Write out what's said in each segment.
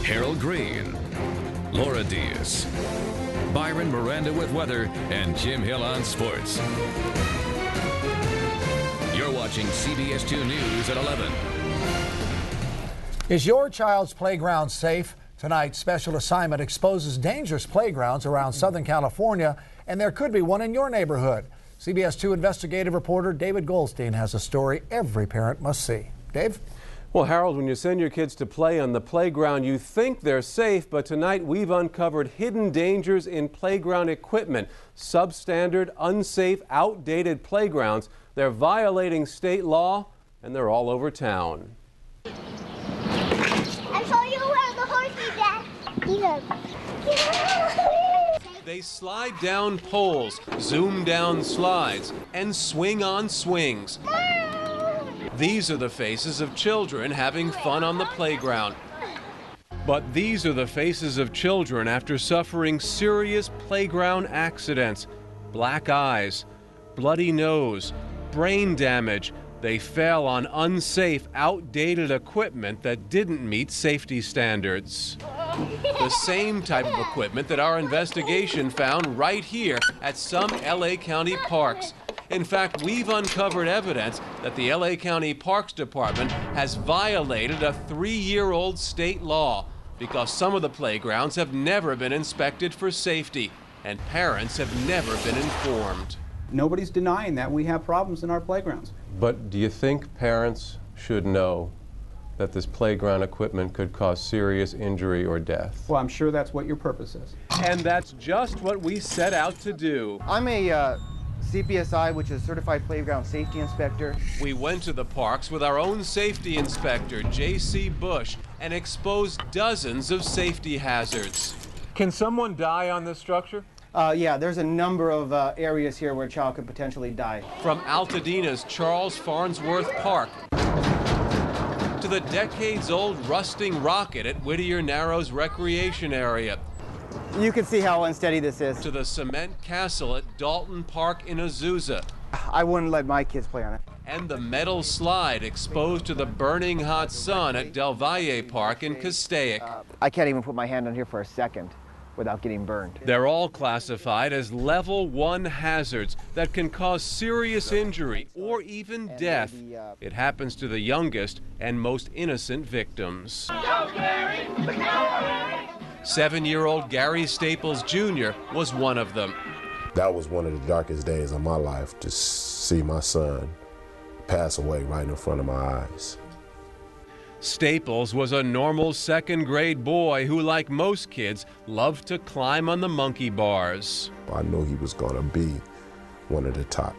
Harold Green, Laura Diaz, Byron Miranda with weather, and Jim Hill on sports. You're watching CBS 2 News at 11. Is your child's playground safe? Tonight's special assignment exposes dangerous playgrounds around Southern California, and there could be one in your neighborhood. CBS 2 investigative reporter David Goldstein has a story every parent must see. Dave? Well, Harold, when you send your kids to play on the playground, you think they're safe, but tonight we've uncovered hidden dangers in playground equipment. Substandard, unsafe, outdated playgrounds. They're violating state law, and they're all over town. I'll show you where the horse is at. They slide down poles, zoom down slides, and swing on swings. These are the faces of children having fun on the playground. But these are the faces of children after suffering serious playground accidents. Black eyes, bloody nose, brain damage. They fell on unsafe, outdated equipment that didn't meet safety standards. The same type of equipment that our investigation found right here at some LA County parks. In fact, we've uncovered evidence that the LA County Parks Department has violated a 3-year-old state law because some of the playgrounds have never been inspected for safety and parents have never been informed. Nobody's denying that we have problems in our playgrounds. But do you think parents should know that this playground equipment could cause serious injury or death? Well, I'm sure that's what your purpose is. And that's just what we set out to do. I'm a CPSI, which is Certified Playground Safety Inspector. We went to the parks with our own safety inspector, JC Boush, and exposed dozens of safety hazards. Can someone die on this structure? Yeah, there's a number of areas here where a child could potentially die. From Altadena's Charles Farnsworth Park to the decades-old rusting rocket at Whittier Narrows Recreation Area. You can see how unsteady this is. To the cement castle at Dalton Park in Azusa. I wouldn't let my kids play on it. And the metal slide exposed to the burning hot sun at Del Valle Park in Castaic. I can't even put my hand on here for a second without getting burned. They're all classified as level 1 hazards that can cause serious injury or even death. It happens to the youngest and most innocent victims. 7-year-old Gary Staples Jr. was one of them. That was one of the darkest days of my life, to see my son pass away right in front of my eyes. Staples was a normal second-grade boy who, like most kids, loved to climb on the monkey bars. I knew he was going to be one of the top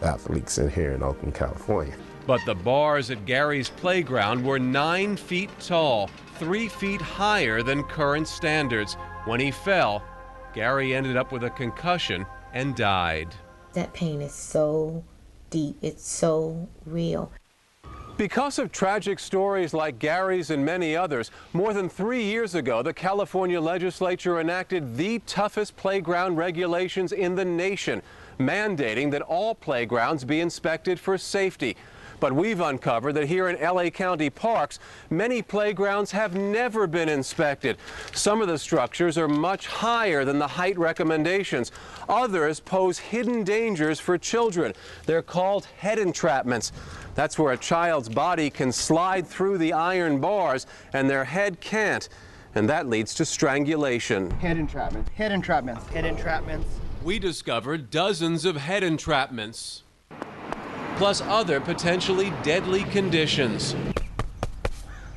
athletes in here in Oakland, California. But the bars at Gary's playground were 9 feet tall, 3 feet higher than current standards. When he fell, Gary ended up with a concussion and died. That pain is so deep, it's so real. Because of tragic stories like Gary's and many others, more than 3 years ago, the California legislature enacted the toughest playground regulations in the nation, mandating that all playgrounds be inspected for safety. But we've uncovered that here in LA County parks, many playgrounds have never been inspected. Some of the structures are much higher than the height recommendations. Others pose hidden dangers for children. They're called head entrapments. That's where a child's body can slide through the iron bars and their head can't. And that leads to strangulation. Head entrapment, head entrapments, head entrapments. We discovered dozens of head entrapments, plus other potentially deadly conditions.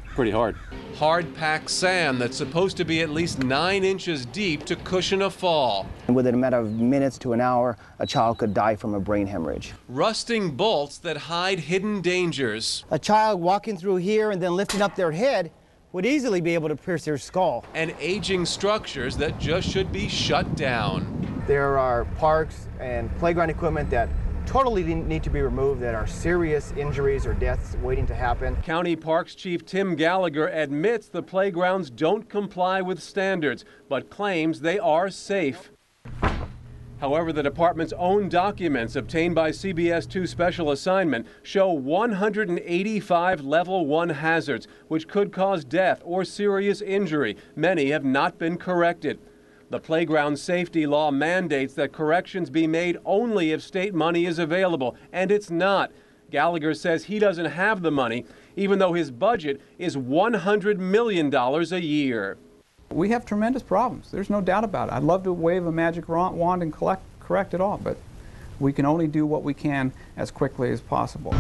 Pretty hard. Hard-packed sand that's supposed to be at least 9 inches deep to cushion a fall. And within a matter of minutes to an hour, a child could die from a brain hemorrhage. Rusting bolts that hide hidden dangers. A child walking through here and then lifting up their head would easily be able to pierce their skull. And aging structures that just should be shut down. There are parks and playground equipment that totally need to be removed, that are serious injuries or deaths waiting to happen. County Parks Chief Tim Gallagher admits the playgrounds don't comply with standards, but claims they are safe. However, the department's own documents obtained by CBS 2 Special Assignment show 185 level 1 hazards, which could cause death or serious injury. Many have not been corrected. The playground safety law mandates that corrections be made only if state money is available, and it's not. Gallagher says he doesn't have the money, even though his budget is $100 million a year. We have tremendous problems. There's no doubt about it. I'd love to wave a magic wand and correct it all, but we can only do what we can as quickly as possible.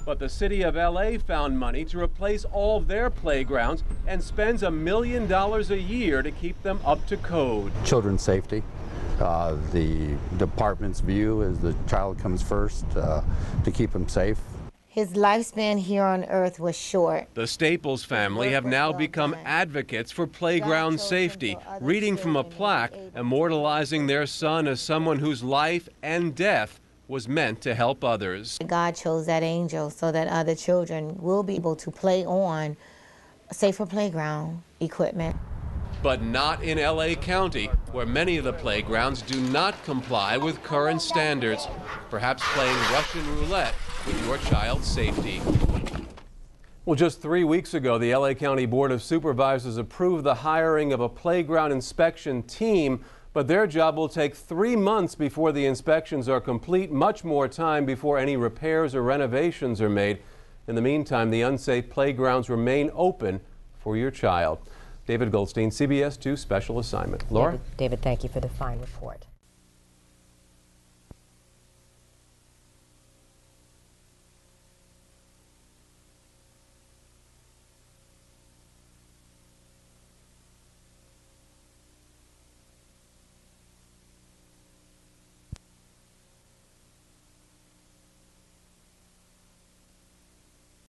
But the city of LA found money to replace all their playgrounds and spends $1 million a year to keep them up to code. Children's safety. The department's view is the child comes first to keep them safe. His lifespan here on earth was short. The Staples family have now become advocates for playground safety, reading from a plaque immortalizing their son as someone whose life and death was meant to help others. God chose that angel so that other children will be able to play on safer playground equipment. But not in LA County, where many of the playgrounds do not comply with current standards, perhaps playing Russian roulette with your child's safety. Well, just 3 weeks ago, the LA County Board of Supervisors approved the hiring of a playground inspection team, but their job will take 3 months before the inspections are complete, much more time before any repairs or renovations are made. In the meantime, the unsafe playgrounds remain open for your child. David Goldstein, CBS 2 Special Assignment. Laura? David, thank you for the fine report.